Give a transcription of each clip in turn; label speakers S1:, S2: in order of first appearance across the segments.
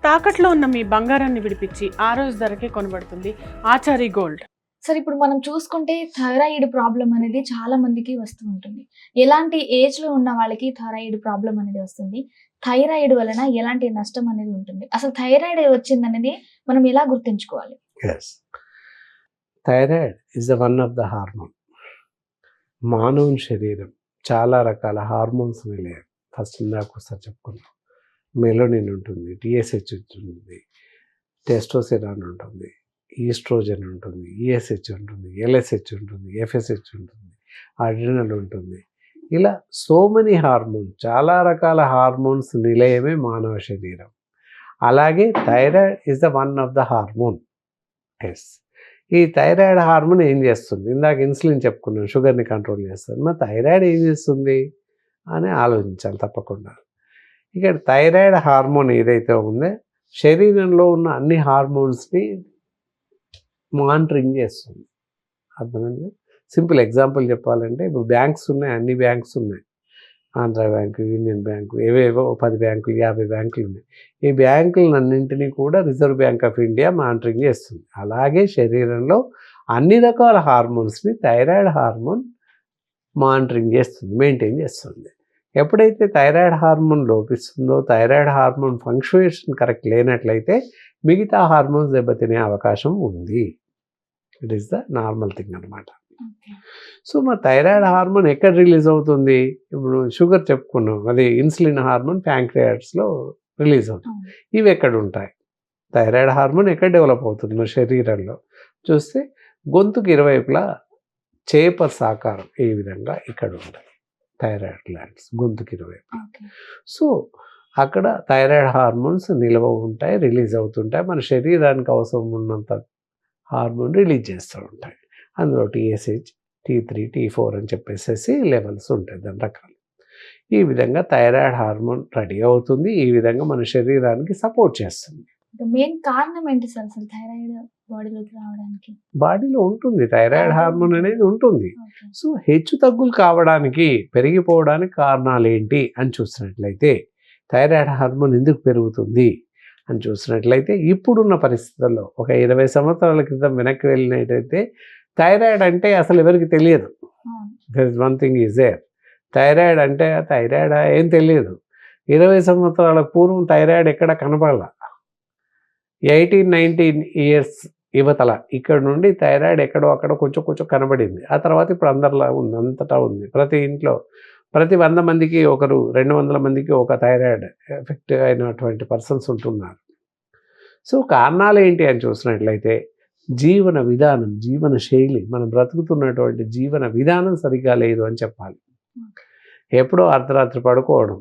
S1: తాకట్లో ఉన్న మీ బంగారాన్ని విడిపించి ఆ రోజు ధరకే కొనబడుతుంది ఆచారి గోల్డ్.
S2: సరే ఇప్పుడు మనం చూసుకుంటే థైరాయిడ్ ప్రాబ్లం అనేది చాలా మందికి వస్తూ ఉంటుంది. ఎలాంటి ఏజ్‌లో ఉన్న వాళ్ళకి థైరాయిడ్ ప్రాబ్లం అనేది వస్తుంది? థైరాయిడ్ వలన ఎలాంటి నష్టం అనేది ఉంటుంది? అసలు థైరాయిడ్ వచ్చిందనేది మనం ఎలా గుర్తుంచుకోవాలి?
S3: Yes. Thyroid is one of the hormone. మానవుని శరీరం చాలా రకాల హార్మోన్స్ నిలయం. ఫస్ట్ ఇందాక ఒకసారి చెప్పుకున్నాం. మెలోనిన్ ఉంటుంది, టీఎస్హెచ్ ఉంటుంది, టెస్టోస్టెరాన్ ఉంటుంది, ఈస్ట్రోజన్ ఉంటుంది, ఈఎస్హెచ్ ఉంటుంది, ఎల్ఎస్హెచ్ ఉంటుంది, ఎఫ్ఎస్హెచ్ ఉంటుంది, అడ్రినల్ ఉంటుంది. ఇలా సో మెనీ హార్మోన్స్, చాలా రకాల హార్మోన్స్ నిలయమే మానవ శరీరం. అలాగే thyroid is the one of the hormone. Yes. ఈ థైరాయిడ్ హార్మోన్ ఏం చేస్తుంది? ఇందాక ఇన్సులిన్ చెప్పుకున్నాం, షుగర్ని కంట్రోల్ చేస్తుంది. మరి థైరాయిడ్ ఏం చేస్తుంది అని ఆలోచించాలి తప్పకుండా. ఇక్కడ థైరాయిడ్ హార్మోన్ ఏదైతే ఉందో శరీరంలో ఉన్న అన్ని హార్మోన్స్ని మానిటరింగ్ చేస్తుంది. అర్థమైంది? సింపుల్ ఎగ్జాంపుల్ చెప్పాలంటే ఇప్పుడు బ్యాంక్స్ ఉన్నాయి, అన్ని బ్యాంక్స్ ఉన్నాయి. ఆంధ్ర బ్యాంకు, యూనియన్ బ్యాంకు, ఏవేవో 10 బ్యాంకులు 50 బ్యాంకులు ఉన్నాయి. ఈ బ్యాంకులన్నింటినీ కూడా reserve bank of India monitoring చేస్తుంది. అలాగే శరీరంలో అన్ని రకాల హార్మోన్స్ని థైరాయిడ్ హార్మోన్ మానిటరింగ్ చేస్తుంది, మెయింటైన్ చేస్తుంది. ఎప్పుడైతే థైరాయిడ్ హార్మోన్ లోపిస్తుందో, థైరాయిడ్ హార్మోన్ ఫంక్షనేషన్ కరెక్ట్ లేనట్లయితే మిగతా హార్మోన్స్ దెబ్బతినే అవకాశం ఉంది. It is the normal thing అనమాట. సో మరి థైరాయిడ్ హార్మోన్ ఎక్కడ రిలీజ్ అవుతుంది? ఇప్పుడు షుగర్ చెప్పుకున్నాం, అది ఇన్సులిన్ హార్మోన్ ప్యాంక్రియాట్స్లో రిలీజ్ అవుతుంది. ఇవి ఎక్కడ ఉంటాయి? థైరాయిడ్ హార్మోన్ ఎక్కడ డెవలప్ అవుతుంది మన శరీరంలో చూస్తే గొంతుకు ఇరువైపులా చేపర్స్ ఆకారం ఈ విధంగా ఇక్కడ ఉంటాయి థైరాయిడ్ గ్లాండ్స్ గొంతుకి ఇరువైపు. సో అక్కడ థైరాయిడ్ హార్మోన్స్ నిల్వ ఉంటాయి, రిలీజ్ అవుతుంటాయి. మన శరీరానికి అవసరం ఉన్నంత హార్మోన్ రిలీజ్ చేస్తూ ఉంటాయి. అందులో టీఎస్హెచ్, T3, T4 అని చెప్పేసి లెవెల్స్ ఉంటాయి దాని రకాలు. ఈ విధంగా థైరాయిడ్ హార్మోన్ రెడీ అవుతుంది. ఈ విధంగా మన శరీరానికి సపోర్ట్ చేస్తుంది.
S2: మెయిన్ కారణం ఏంటి సార్ అసలు థైరాయిడ్ బాడీలోకి రావడానికి?
S3: బాడీలో ఉంటుంది, థైరాయిడ్ హార్మోన్ అనేది ఉంటుంది. సో హెచ్చు తగ్గులు కావడానికి, పెరిగిపోవడానికి కారణాలు ఏంటి అని చూసినట్లయితే, థైరాయిడ్ హార్మోన్ ఎందుకు పెరుగుతుంది అని చూసినట్లయితే, ఇప్పుడున్న పరిస్థితుల్లో ఒక 20 సంవత్సరాల క్రితం వెనక్కి వెళ్ళినట్టయితే థైరాయిడ్ అంటే అసలు ఎవరికి తెలియదు. There is one thing is there. Thyroid అంటే థైరాయిడ్ ఏం తెలియదు. 20 సంవత్సరాల పూర్వం థైరాయిడ్ ఎక్కడ కనపడాల. 18-19 ఇయర్స్ యువతల ఇక్కడ నుండి థైరాయిడ్ ఎక్కడో అక్కడ కొంచెం కొంచెం కనబడింది. ఆ తర్వాత ఇప్పుడు అందరిలా ఉంది, అంతటా ఉంది. ప్రతి ఇంట్లో ప్రతి 100 మందికి ఒకరు, 200 మందికి ఒక థైరాయిడ్ ఎఫెక్ట్ అయినటువంటి పర్సన్స్ ఉంటున్నారు. సో కారణాలు ఏంటి అని చూసినట్లయితే జీవన విధానం, జీవన శైలి, మనం బ్రతుకుతున్నటువంటి జీవన విధానం సరిగ్గా లేదు అని చెప్పాలి. ఎప్పుడో అర్ధరాత్రి పడుకోవడం,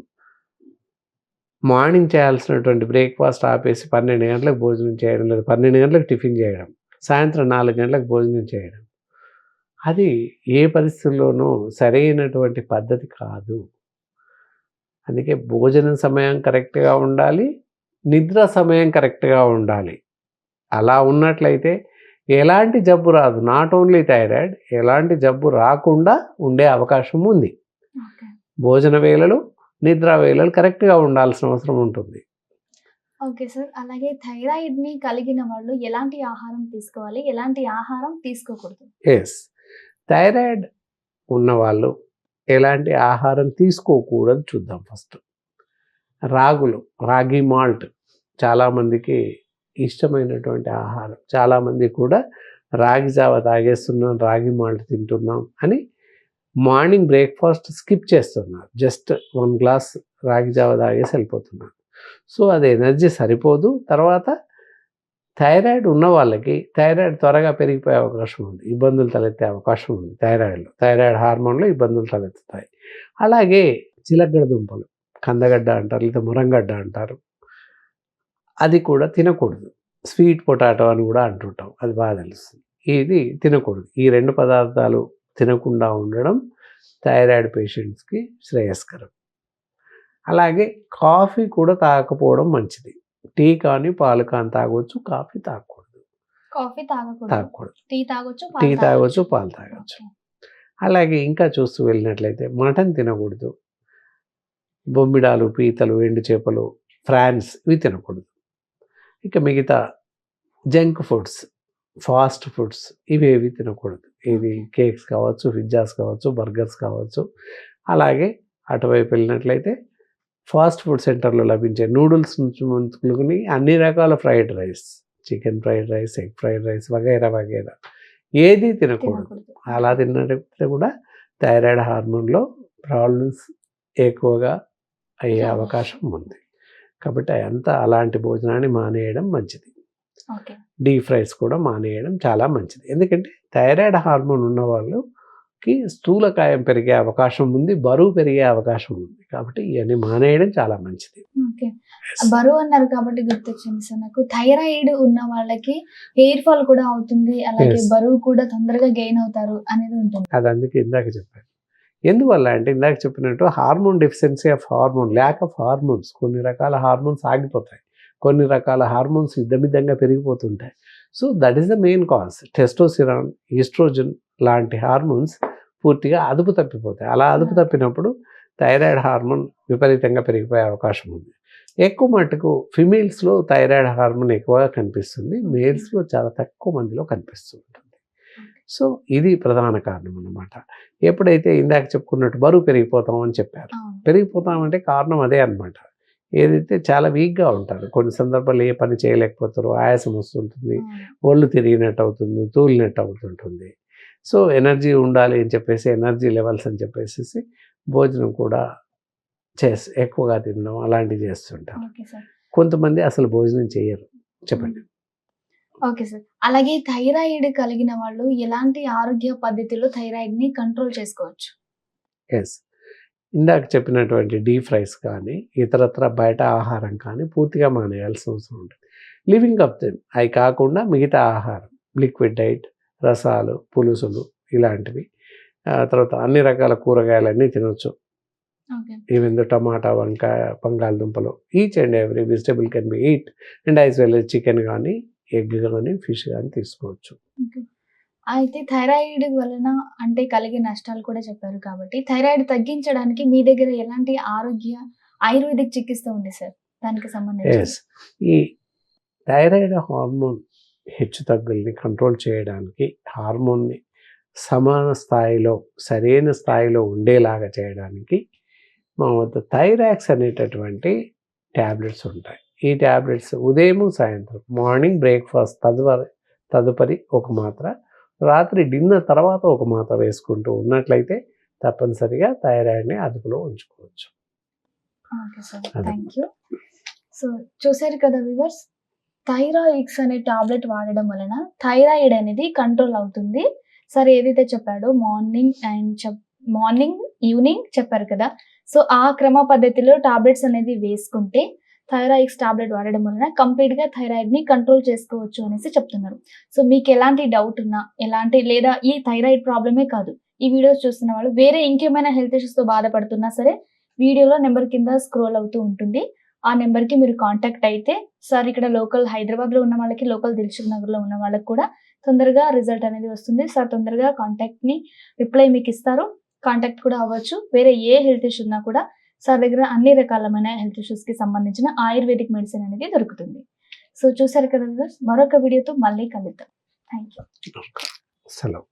S3: మార్నింగ్ చేయాల్సినటువంటి బ్రేక్ఫాస్ట్ ఆపేసి 12 గంటలకు భోజనం చేయడం, లేదా 12 గంటలకు టిఫిన్ చేయడం, సాయంత్రం 4 గంటలకు భోజనం చేయడం, అది ఏ పరిస్థితుల్లోనూ సరైనటువంటి పద్ధతి కాదు. అందుకే భోజనం సమయం కరెక్ట్గా ఉండాలి, నిద్ర సమయం కరెక్ట్గా ఉండాలి. అలా ఉన్నట్లయితే ఎలాంటి జబ్బు రాదు. నాట్ ఓన్లీ థైరాయిడ్, ఎలాంటి జబ్బు రాకుండా ఉండే అవకాశం ఉంది. భోజన వేళలు, నిద్ర వేళలు కరెక్ట్గా ఉండాల్సిన అవసరం ఉంటుంది.
S2: Okay sir. అలాగే థైరాయిడ్ని కలిగిన వాళ్ళు ఎలాంటి ఆహారం తీసుకోవాలి, ఎలాంటి ఆహారం తీసుకోకూడదు?
S3: ఎస్, థైరాయిడ్ ఉన్నవాళ్ళు ఎలాంటి ఆహారం తీసుకోకూడదు చూద్దాం. ఫస్ట్ రాగి మాల్ట్ చాలామందికి ఇష్టమైనటువంటి ఆహారం. చాలామంది కూడా రాగి జావ తాగేస్తున్నాం, రాగి మాల్ట్ తింటున్నాం అని మార్నింగ్ బ్రేక్ఫాస్ట్ స్కిప్ చేస్తున్నారు. జస్ట్ 1 గ్లాస్ రాగి జావ తాగేసి వెళ్ళిపోతున్నారు. సో అది ఎనర్జీ సరిపోదు. తర్వాత థైరాయిడ్ ఉన్న వాళ్ళకి థైరాయిడ్ త్వరగా పెరిగిపోయే అవకాశం ఉంది, ఇబ్బందులు తలెత్తే అవకాశం ఉంది. థైరాయిడ్ హార్మోన్లో ఇబ్బందులు తలెత్తుతాయి. అలాగే చిలకడ దుంపలు, కందగడ్డ అంటారు, లేదా మురంగడ్డ అంటారు, అది కూడా తినకూడదు. స్వీట్ పొటాటో అని కూడా అంటుంటాం, అది బాగా తెలుస్తుంది. ఇది తినకూడదు. ఈ 2 పదార్థాలు తినకుండా ఉండడం థైరాయిడ్ పేషెంట్స్కి శ్రేయస్కరం. అలాగే కాఫీ కూడా తాగకపోవడం మంచిది. టీ కానీ పాలు కానీ తాగొచ్చు, కాఫీ తాగకూడదు.
S2: కాఫీ తాగకూడదు. టీ
S3: తాగొచ్చు, పాలు తాగొచ్చు. అలాగే ఇంకా చూస్తూ వెళ్ళినట్లయితే మటన్ తినకూడదు. బొమ్మిడాలు, పీతలు, ఎండు చేపలు, ఫ్రాన్స్ ఇవి తినకూడదు. ఇక మిగతా జంక్ ఫుడ్స్, ఫాస్ట్ ఫుడ్స్ ఇవేవి తినకూడదు. ఇది కేక్స్ కావచ్చు, పిజ్జాస్ కావచ్చు, బర్గర్స్ కావచ్చు. అలాగే అటువైపు వెళ్ళినట్లయితే ఫాస్ట్ ఫుడ్ సెంటర్లో లభించే నూడిల్స్ నుంచి మొదలుకొని అన్ని రకాల fried rice, chicken fried rice, egg fried rice వగైరా వగైరా ఏది తినకూడదు. అలా తిన్నట్లయితే కూడా థైరాయిడ్ హార్మోన్లో ప్రాబ్లమ్స్ ఎక్కువగా అయ్యే అవకాశం ఉంది. కాబట్టి అంతా అలాంటి భోజనాన్ని మానేయడం మంచిది.
S2: ఓకే.
S3: డీప్ ఫ్రైస్ కూడా మానేయడం చాలా మంచిది. ఎందుకంటే థైరాయిడ్ హార్మోన్ ఉన్న వాళ్ళకి స్థూలకాయం పెరిగే అవకాశం ఉంది, బరువు పెరిగే అవకాశం ఉంది. కాబట్టి ఇవన్నీ మానేయడం చాలా మంచిది.
S2: ఓకే. బరువు అన్నారు కాబట్టి గుర్తొచ్చింది సార్ నాకు. థైరాయిడ్ ఉన్న వాళ్ళకి హెయిర్ ఫాల్ కూడా అవుతుంది, అలాగే
S3: Yes.
S2: బరువు కూడా తొందరగా గెయిన్ అవుతారు అనేది ఉంటుంది.
S3: అది అందుకే ఇందాక చెప్పాను. ఎందువల్ల అంటే ఇందాక చెప్పినట్టు hormone deficiency of hormone, lack of hormones. కొన్ని రకాల హార్మోన్స్ ఆగిపోతాయి, కొన్ని రకాల హార్మోన్స్ యుద్ధమిద్దంగా పెరిగిపోతుంటాయి. So that is the main cause. Testosterone, oestrogen లాంటి హార్మోన్స్ పూర్తిగా అదుపు తప్పిపోతాయి. అలా అదుపు తప్పినప్పుడు థైరాయిడ్ హార్మోన్ విపరీతంగా పెరిగిపోయే అవకాశం ఉంది. ఎక్కువ మటుకు ఫిమేల్స్లో థైరాయిడ్ హార్మోన్ ఎక్కువగా కనిపిస్తుంది, మేల్స్లో చాలా తక్కువ మందిలో కనిపిస్తూ ఉంటుంది. సో ఇది ప్రధాన కారణం అన్నమాట. ఎప్పుడైతే ఇందాక చెప్పుకున్నట్టు బరువు పెరిగిపోతాం అని చెప్పారు, పెరిగిపోతామంటే కారణం అదే అన్నమాట. ఏదైతే చాలా వీక్గా ఉంటారు, కొన్ని సందర్భాల్లో ఏ పని చేయలేకపోతారు, ఆయాసం వస్తుంటుంది, ఒళ్ళు తిరిగినట్టు అవుతుంది, తూలినట్టు అవుతుంటుంది. సో ఎనర్జీ ఉండాలి అని చెప్పేసి, ఎనర్జీ లెవెల్స్ అని చెప్పేసి భోజనం కూడా ఎక్కువగా తినడం అలాంటివి చేస్తుంటారు.
S2: Okay sir.
S3: కొంతమంది అసలు భోజనం చేయరు. చెప్పండి.
S2: Okay sir. అలాగే థైరాయిడ్ కలిగిన వాళ్ళు ఎలాంటి ఆరోగ్య పద్ధతిలో థైరాయిడ్ ని కంట్రోల్ చేసుకోవచ్చు?
S3: ఎస్, ఇందాక చెప్పినటువంటి డీప్ ఫ్రైస్ కానీ ఇతరత్ర బయట ఆహారం కానీ పూర్తిగా మానేయాల్సిన అవసరం ఉంటుంది. లివింగ్ అప్ దెమ్ అవి కాకుండా మిగతా ఆహారం, లిక్విడ్ డైట్, రసాలు, పులుసులు ఇలాంటివి, తర్వాత అన్ని రకాల కూరగాయలన్నీ తినొచ్చు.
S2: ఓకే.
S3: ఈవెన్ ద టమాటా, వంకాయ, బంగాళదుంపలు, each and every vegetable can be eat, and as well as chicken కానీ, ఎగ్ కానీ, ఫిష్ కానీ తీసుకోవచ్చు.
S2: ఓకే. అయితే థైరాయిడ్ వలన అంటే కలిగే నష్టాలు కూడా చెప్పారు కాబట్టి, థైరాయిడ్ తగ్గించడానికి మీ దగ్గర ఎలాంటి ఆయుర్వేదిక్ చికిత్స ఉంది సార్ దానికి సంబంధించి?
S3: ఎస్, ఈ థైరాయిడ్ హార్మోన్ హెచ్చుతగ్గుల్ని కంట్రోల్ చేయడానికి, హార్మోన్ని సమాన స్థాయిలో, సరైన స్థాయిలో ఉండేలాగా చేయడానికి మా వద్ద థైరాక్స్ అనేటటువంటి ట్యాబ్లెట్స్ ఉంటాయి. ఈ ట్యాబ్లెట్స్ ఉదయం, సాయంత్రం, మార్నింగ్ బ్రేక్ఫాస్ట్ తదుపరి ఒక మాత్ర, రాత్రి డిన్నర్ తర్వాత ఒక మాత్ర వేసుకుంటూ ఉన్నట్లయితే తప్పనిసరిగా థైరాయిడ్ని అదుపులో ఉంచుకోవచ్చు.
S2: Okay sir, thank you. So చూసారు కదా వ్యూవర్స్, థైరాయిడ్స్ అనే టాబ్లెట్ వాడడం వలన థైరాయిడ్ అనేది కంట్రోల్ అవుతుంది. సార్ ఏదైతే చెప్పాడో మార్నింగ్ ఈవినింగ్ చెప్పారు కదా, సో ఆ క్రమ పద్ధతిలో టాబ్లెట్స్ అనేది వేసుకుంటే థైరాయిడ్స్ టాబ్లెట్ వాడడం వలన కంప్లీట్గా థైరాయిడ్ని కంట్రోల్ చేసుకోవచ్చు అనేసి చెప్తున్నారు. సో మీకు ఎలాంటి డౌట్ ఉన్నా, లేదా ఈ థైరాయిడ్ ప్రాబ్లమే కాదు, ఈ వీడియోస్ చూస్తున్న వాళ్ళు వేరే ఇంకేమైనా హెల్త్ ఇష్యూస్తో బాధపడుతున్నా సరే, వీడియోలో నెంబర్ కింద స్క్రోల్ అవుతూ ఉంటుంది, ఆ నెంబర్కి మీరు కాంటాక్ట్ అయితే సార్ ఇక్కడ లోకల్ హైదరాబాద్లో ఉన్న వాళ్ళకి, లోకల్ దిల్సుఖ్ నగర్లో ఉన్న వాళ్ళకి కూడా తొందరగా రిజల్ట్ అనేది వస్తుంది. సార్ తొందరగా కాంటాక్ట్ని రిప్లై మీకు ఇస్తారు, కాంటాక్ట్ కూడా అవ్వచ్చు. వేరే ఏ హెల్త్ ఇష్యూ ఉన్నా కూడా సార్ దగ్గర అన్ని రకాలమైన హెల్త్ ఇష్యూస్కి సంబంధించిన ఆయుర్వేదిక్ మెడిసిన్ అనేది దొరుకుతుంది. సో చూసారు కదా, మరొక వీడియోతో మళ్ళీ కలుద్దాం. Thank you.
S3: సెలవు.